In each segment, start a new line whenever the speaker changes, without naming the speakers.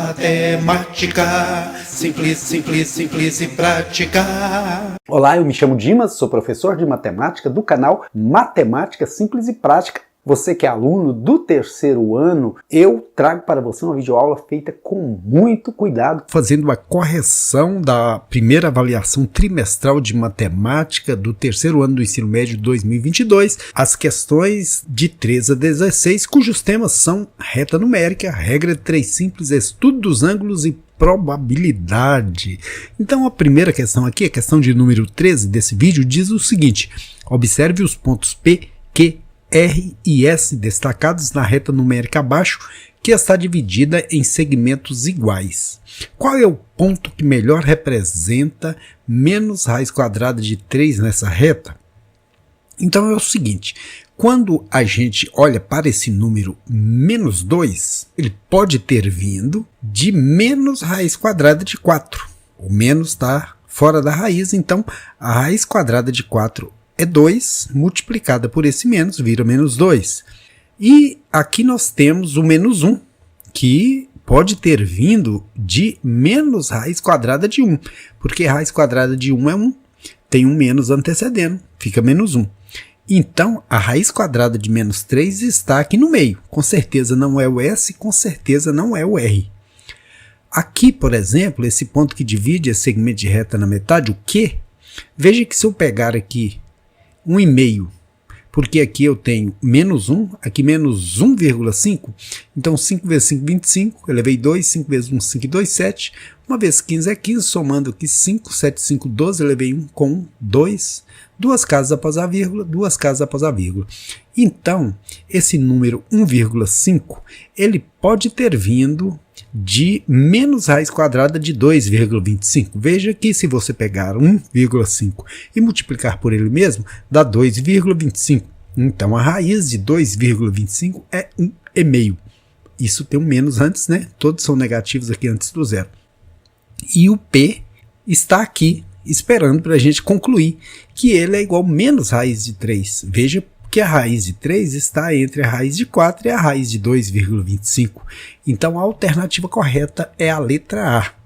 Matemática, simples, simples, simples e prática.
Olá, eu me chamo Dimas, sou professor de matemática do canal Matemática Simples e Prática. Você que é aluno do terceiro ano, eu trago para você uma videoaula feita com muito cuidado, fazendo uma correção da primeira avaliação trimestral de matemática do terceiro ano do ensino médio 2022, as questões de 13 a 16, cujos temas são reta numérica, regra de 3 simples, estudo dos ângulos e probabilidade. Então a primeira questão aqui, a questão de número 13 desse vídeo, diz o seguinte: observe os pontos P, Q, R e S destacados na reta numérica abaixo, que está dividida em segmentos iguais. Qual é o ponto que melhor representa menos raiz quadrada de 3 nessa reta? Então é o seguinte, quando a gente olha para esse número menos 2, ele pode ter vindo de menos raiz quadrada de 4. O menos está fora da raiz, então a raiz quadrada de 4 é 2, multiplicada por esse menos, vira menos 2. E aqui nós temos o menos 1, que pode ter vindo de menos raiz quadrada de 1, porque raiz quadrada de 1 é 1, tem um menos antecedendo, fica menos 1. Então, a raiz quadrada de menos 3 está aqui no meio. Com certeza não é o S, com certeza não é o R. Aqui, por exemplo, esse ponto que divide esse segmento de reta na metade, o Q, veja que se eu pegar aqui 1,5, porque aqui eu tenho menos 1, aqui menos 1,5, então 5 vezes 5, 25, eu levei 2, 5 vezes 1, 5 e 2, 7, 1 vezes 15 é 15, somando aqui 5, 7, 5, 12, eu levei 1 com 1, 2, duas casas após a vírgula, duas casas após a vírgula. Então, esse número 1,5, ele pode ter vindo de menos raiz quadrada de 2,25. Veja que se você pegar 1,5 e multiplicar por ele mesmo, dá 2,25. Então a raiz de 2,25 é 1,5. Isso tem um menos antes, né? Todos são negativos aqui antes do zero. E o P está aqui esperando para a gente concluir que ele é igual a menos raiz de 3. Veja que a raiz de 3 está entre a raiz de 4 e a raiz de 2,25. Então a alternativa correta é a letra A.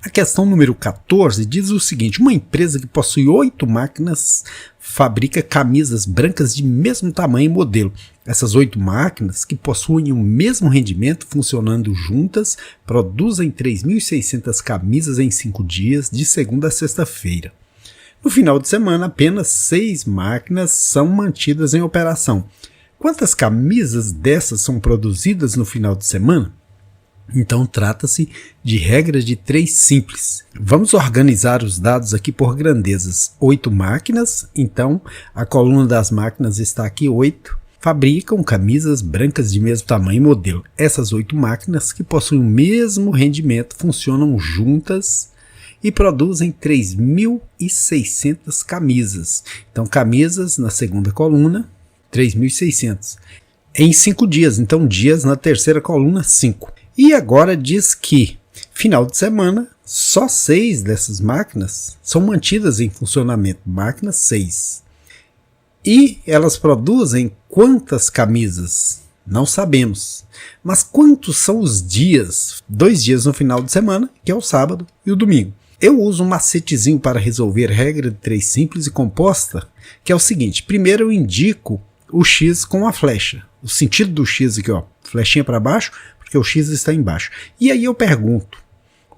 A questão número 14 diz o seguinte: uma empresa que possui 8 máquinas fabrica camisas brancas de mesmo tamanho e modelo. Essas 8 máquinas, que possuem o mesmo rendimento funcionando juntas, produzem 3.600 camisas em 5 dias, de segunda a sexta-feira. No final de semana, apenas 6 máquinas são mantidas em operação. Quantas camisas dessas são produzidas no final de semana? Então, trata-se de regras de 3 simples. Vamos organizar os dados aqui por grandezas. 8 máquinas, então a coluna das máquinas está aqui, 8. Fabricam camisas brancas de mesmo tamanho e modelo. Essas 8 máquinas, que possuem o mesmo rendimento, funcionam juntas e produzem 3.600 camisas. Então, camisas na segunda coluna, 3.600. Em 5 dias, então dias na terceira coluna, 5. E agora diz que, final de semana, só 6 dessas máquinas são mantidas em funcionamento. Máquinas 6. E elas produzem quantas camisas? Não sabemos. Mas quantos são os dias? 2 dias no final de semana, que é o sábado e o domingo. Eu uso um macetezinho para resolver regra de 3 simples e composta, que é o seguinte: primeiro eu indico o X com a flecha. O sentido do X aqui, ó, flechinha para baixo, porque o X está embaixo. E aí eu pergunto: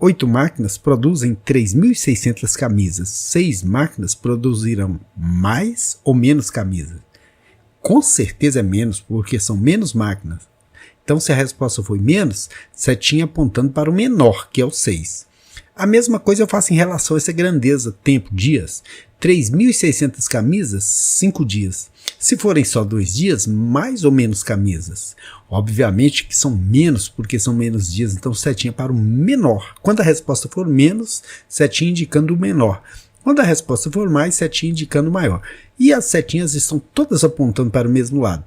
8 máquinas produzem 3.600 camisas. 6 máquinas produzirão mais ou menos camisas? Com certeza é menos, porque são menos máquinas. Então, se a resposta foi menos, setinha apontando para o menor, que é o 6. A mesma coisa eu faço em relação a essa grandeza, tempo, dias. 3.600 camisas, 5 dias. Se forem só 2 dias, mais ou menos camisas. Obviamente que são menos, porque são menos dias, então setinha para o menor. Quando a resposta for menos, setinha indicando o menor. Quando a resposta for mais, setinha indicando o maior. E as setinhas estão todas apontando para o mesmo lado.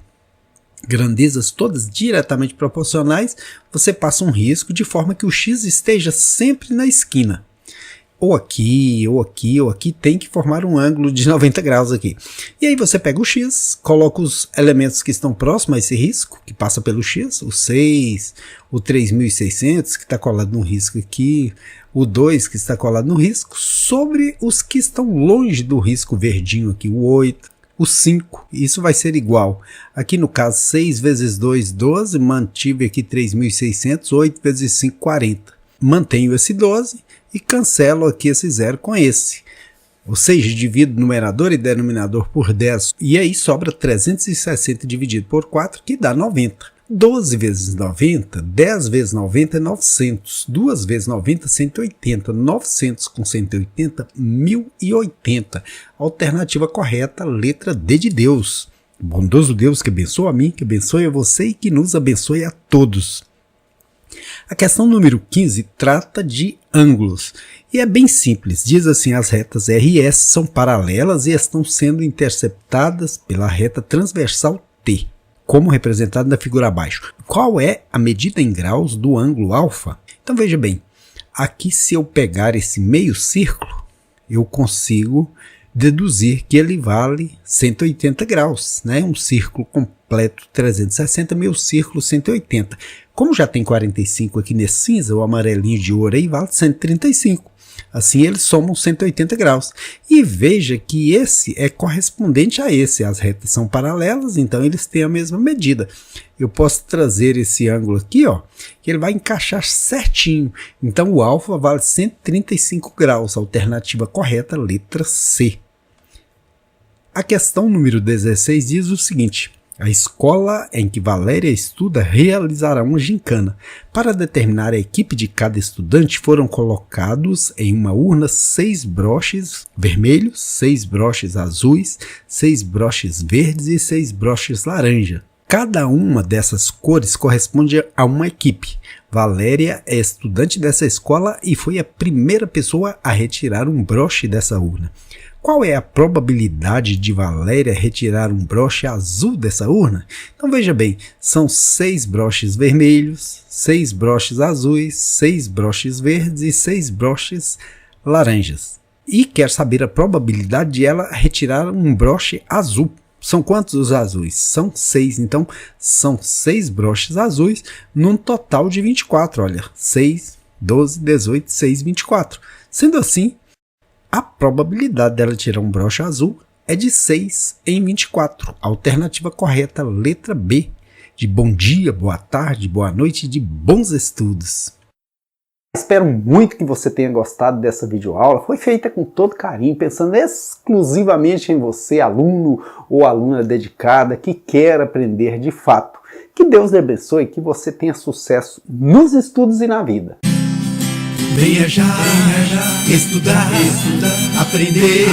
Grandezas todas diretamente proporcionais, você passa um risco de forma que o X esteja sempre na esquina. ou aqui, ou aqui, ou aqui, tem que formar um ângulo de 90 graus aqui. E aí você pega o X, coloca os elementos que estão próximos a esse risco, que passa pelo X, o 6, o 3600, que está colado no risco aqui, o 2, que está colado no risco, sobre os que estão longe do risco verdinho aqui, o 8, o 5, isso vai ser igual. Aqui no caso, 6 vezes 2, 12, mantive aqui 3600, 8 vezes 5, 40. Mantenho esse 12 e cancelo aqui esse 0 com esse. Ou seja, divido numerador e denominador por 10 e aí sobra 360 dividido por 4, que dá 90. 12 vezes 90, 10 vezes 90 é 900, 2 vezes 90, 180, 900 com 180, 1080. Alternativa correta, letra D de Deus. Bondoso Deus que abençoa a mim, que abençoe a você e que nos abençoe a todos. A questão número 15 trata de ângulos e é bem simples, diz assim: as retas RS são paralelas e estão sendo interceptadas pela reta transversal T, como representado na figura abaixo. Qual é a medida em graus do ângulo alfa? Então veja bem, aqui se eu pegar esse meio círculo, eu consigo deduzir que ele vale 180 graus, né? Um círculo completo 360, meio círculo 180. Como já tem 45 aqui nesse cinza, o amarelinho de ouro aí vale 135. Assim eles somam 180 graus. E veja que esse é correspondente a esse. As retas são paralelas, então eles têm a mesma medida. Eu posso trazer esse ângulo aqui, ó, que ele vai encaixar certinho. Então o alfa vale 135 graus. Alternativa correta, letra C. A questão número 16 diz o seguinte: a escola em que Valéria estuda realizará uma gincana. Para determinar a equipe de cada estudante, foram colocados em uma urna 6 broches vermelhos, 6 broches azuis, 6 broches verdes e 6 broches laranja. Cada uma dessas cores corresponde a uma equipe. Valéria é estudante dessa escola e foi a primeira pessoa a retirar um broche dessa urna. Qual é a probabilidade de Valéria retirar um broche azul dessa urna? Então veja bem, são 6 broches vermelhos, 6 broches azuis, 6 broches verdes e 6 broches laranjas. E quer saber a probabilidade de ela retirar um broche azul. São quantos os azuis? São 6, então são 6 broches azuis num total de 24, olha, 6, 12, 18, 6, 24. Sendo assim, a probabilidade dela tirar um broche azul é de 6 em 24. Alternativa correta, letra B, de bom dia, boa tarde, boa noite e de bons estudos. Espero muito que você tenha gostado dessa videoaula. Foi feita com todo carinho, pensando exclusivamente em você, aluno ou aluna dedicada que quer aprender de fato. Que Deus lhe abençoe e que você tenha sucesso nos estudos e na vida.
Venha já, estudar, aprender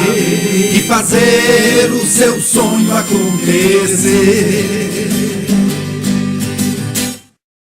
e fazer o seu sonho acontecer.